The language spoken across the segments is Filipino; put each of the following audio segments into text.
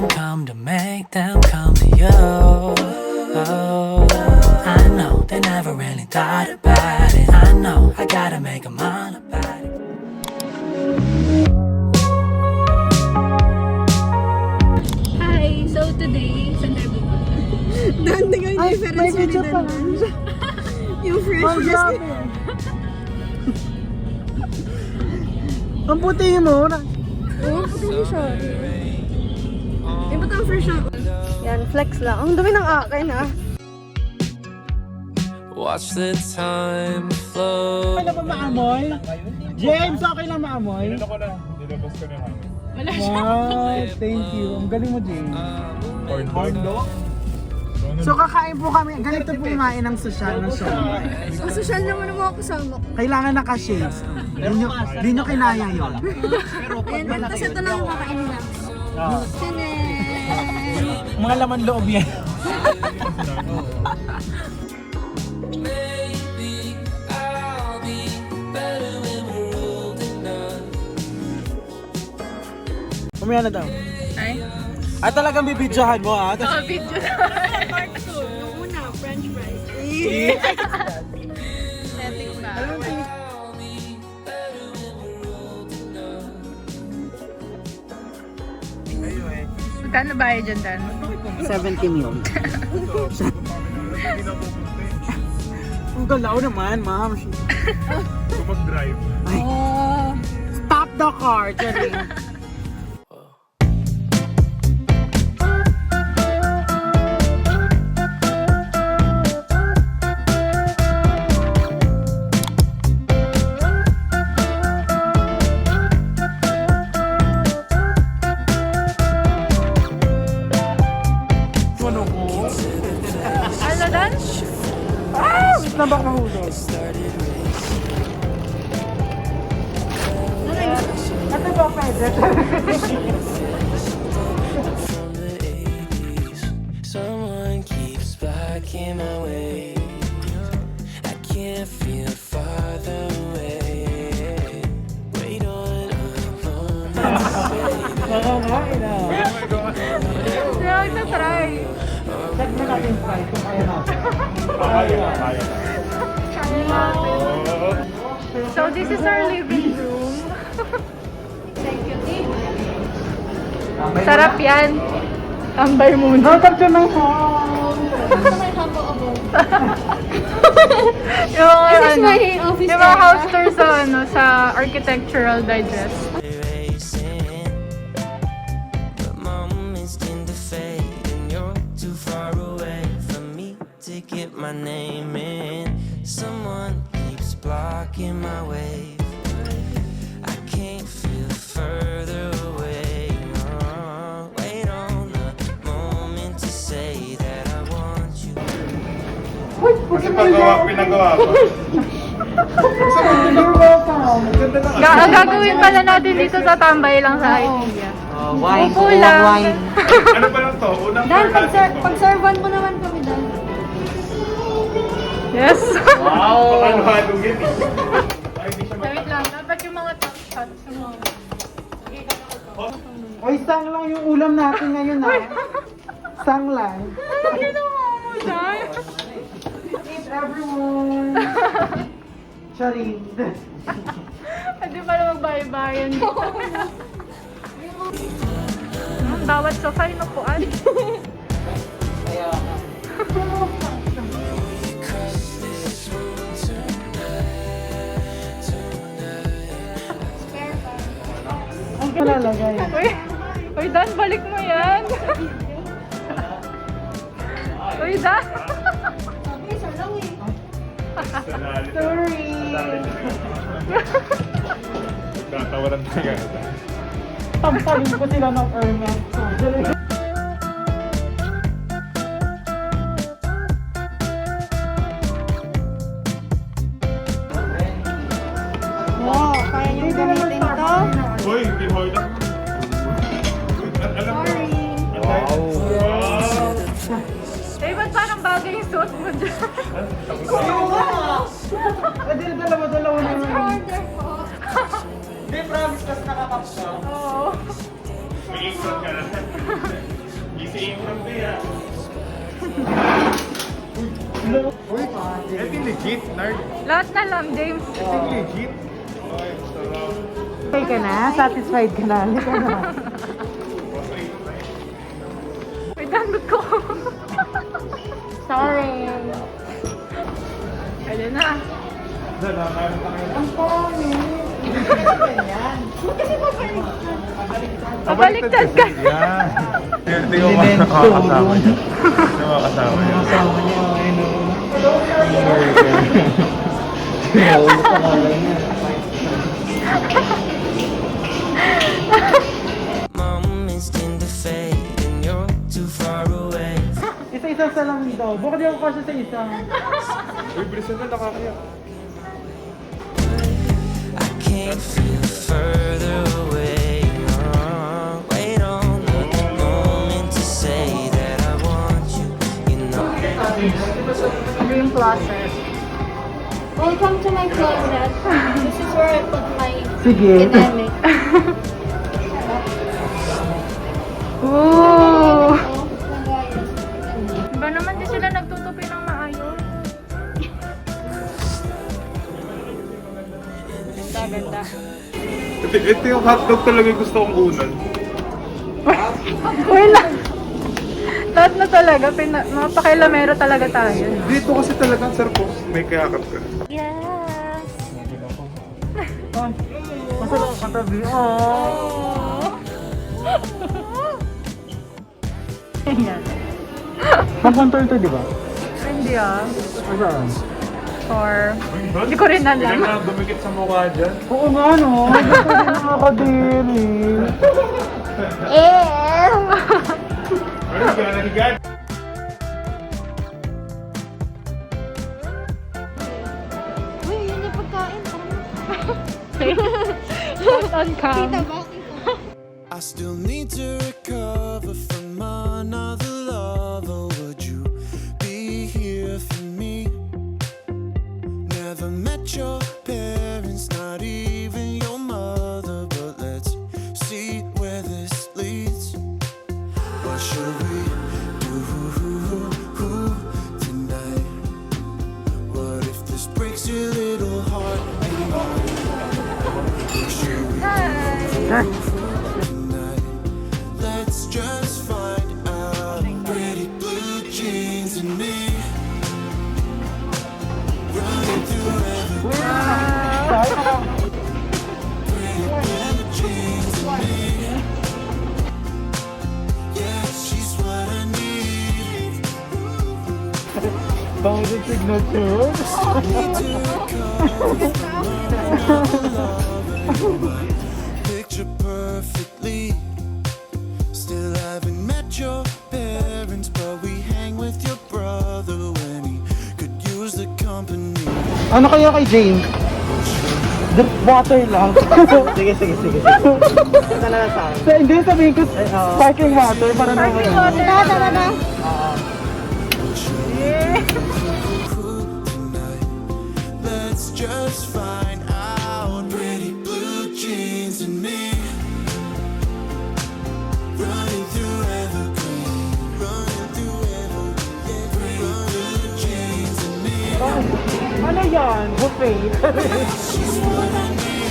them come to make them come to you. Oh, I know they never really thought about it. I know I gotta make them all about it. Hi! So today, saan tayo pupunta? Dante nga yung difference mo din naman. Yung freshness. Ang puti mo. Oo, puti siya. Yung ba't ang fresh ako? Yan, flex lang. Ang dumi ng akin ha. Watch the time flow. Okay lang ba maamoy? James, okay lang maamoy? Nilabas ko na. Nilabas ko na yung hangin. Wow, thank you. Ang galing mo, James. Corn dog? So kakain po kami, ganito po kumain ng sosyal na siomai. Ang social naman ng mga kasama ko. Kailangan naka-shades. Di nyo kinaya yun. Ayan, tapos ito na yung kakainin namin. Tinig! Mga laman loob yan. Kumaya na daw. Ay? At talagang bibidyohan mo ha? Oo, video na. Part 2. Yung una, french fries. Setting na. Magkano ba yun dyan, Dan? 70 mil. Ang galaw naman, ma'am. Kung mag-drive. Oh. Stop the car, Charing. Ano, Dan? Wait na baka mahulog. Ito ba pwede? From the 80s, someone keeps blocking my way. I can't feel farther away. Wait on a moment. Nakakain na. Kaya nagtatry. Check mo natin fry kung kaya natin. Kaya. Kaya natin. So this is our living room. Sarap yan. Tambay muna. Welcome to my home! Yung This is ano, my office yung mga area. house tours sa ano sa Architectural Digest. Racing, but moments tend to fade, and you're too far away from me to get my name in. Someone keeps blocking my way. I can't feel further away. Wait on a moment to say that I want you. Kasi pinagawa ko. You're welcome. Ganda lang. Ang gagawin pala natin dito sa tambay lang sa IKEA. Wine. Upo lang. Wine. Ano ba lang to? Unang Dan, floor natin. pag-servan mo naman kami, Dan. Yes. Wow! Baka luhalugin eh. Ay, hindi siya Wait lang, dapat yung mga top shots. Oy, sang lang yung ulam natin ngayon ha. Sang lang. Ano ginawa mo dyan? Eat everyone. Charing. Pwede pala magbahay-bayan dito. Bawat sofa yung upuan. Ang kalalagay. Uy, Dan, balik mo yan. Uy, Dan. Sorry. Tatawaran na agad. Tampalin ko sila ng Ermen. Wow, kaya niyong gamitin to? Uy, hindi mo ito. Alam mo. Sorry. Wow! Eh, ba't parang bagay yung suot mo dyan? Pwede na dalawa-dalawa na yun. Order po. Hindi, promise kasi nakakap ka. Oo. May ikot ka na. si Ingram niya. Uy, ito legit, nerd. Lahat na lang, James. Ito legit. Ay, sarap. Okay ka na? Satisfied ka na? Halika na. May dangot ko. Sorry. Pwede na. Ang pangit. Pabaliktad ka. Yan. Hindi ko makakasama niya. Hindi ko makakasama niya. Kasama niya, ano. Ulo pa nga lang niya. Mom is in the fade and you're too far away. Isa-isa sa lang daw. Baka di ako kasi sa isa. Uy, bilisan na nakakaya. I can't feel further away. Wait on the moment to say that I want you. You know. Dream closet. Welcome to my closet. This is where I put my Sige. academic. Ooh. Ba naman di sila nagtutupi ng maayos? Ganda. Ito yung hotdog talaga gusto kong unan. Uy lang. Lahat na talaga. Mga pakilamero talaga tayo. Dito kasi talagang sarap po. May kayakap ka. Yes. Masarap ka tabi. Oh. Ayan. Pang-contour to, di ba? Hindi ah. Saan? Or, hindi ko rin alam. Hindi na dumikit sa mukha dyan. Oo nga, no? Hindi ko rin nakakadiri. Ano ka na higad? Uy, yun yung pagkain. On cam. Tita, bakit? I still need to recover from another lover. Would you be here for me? Never met your parents, not even your mother. But let's see where this leads. What should we do tonight? What if this breaks your little heart? What should we do tonight? Let's just find out. Pretty blue jeans and me running through every pretty blue jeans and me. Yeah, she's what I need. Bangin signature. Need to recover from another lover. Picture perfectly. Still haven't met your parents, but we hang with your brother when he could use the company. Ano kaya kay Jane? Drip water lang. Sige. Ito na lang sa akin. Hindi, sabihin ko sparkling water para naman. Tara. Tonight, let's just find out. Pretty blue jeans and me running through evergreen, pretty blue jeans and me. Ano yan? Buffet. She's what I need.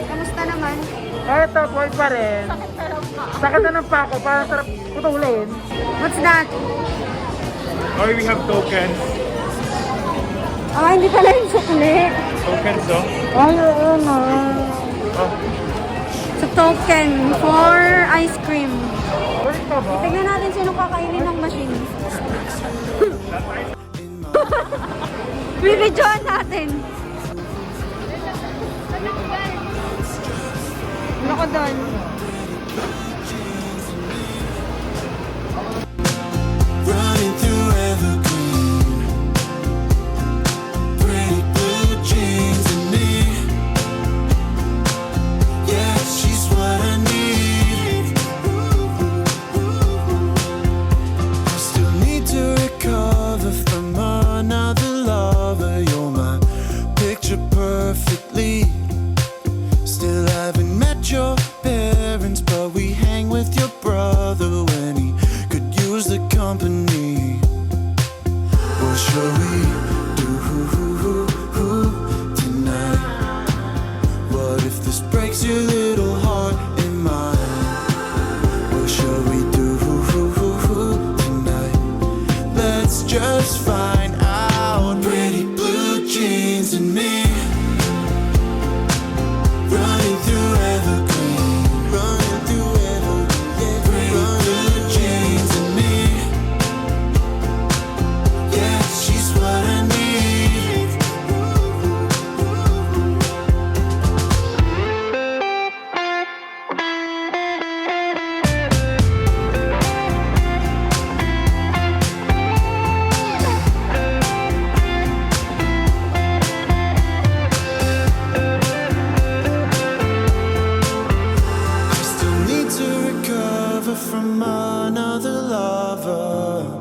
Kamusta naman? Eto, boy pa rin. Sakit na ng pako, parang sarap putulin. What's that? Or we have tokens. Ah, hindi pala yung chocolate. Tokens, oh. Ay, oo na. It's a token for ice cream. Wait ka ba? Tignan natin sino kakainin ng machine. Bibidyoan natin. Ano ko doon?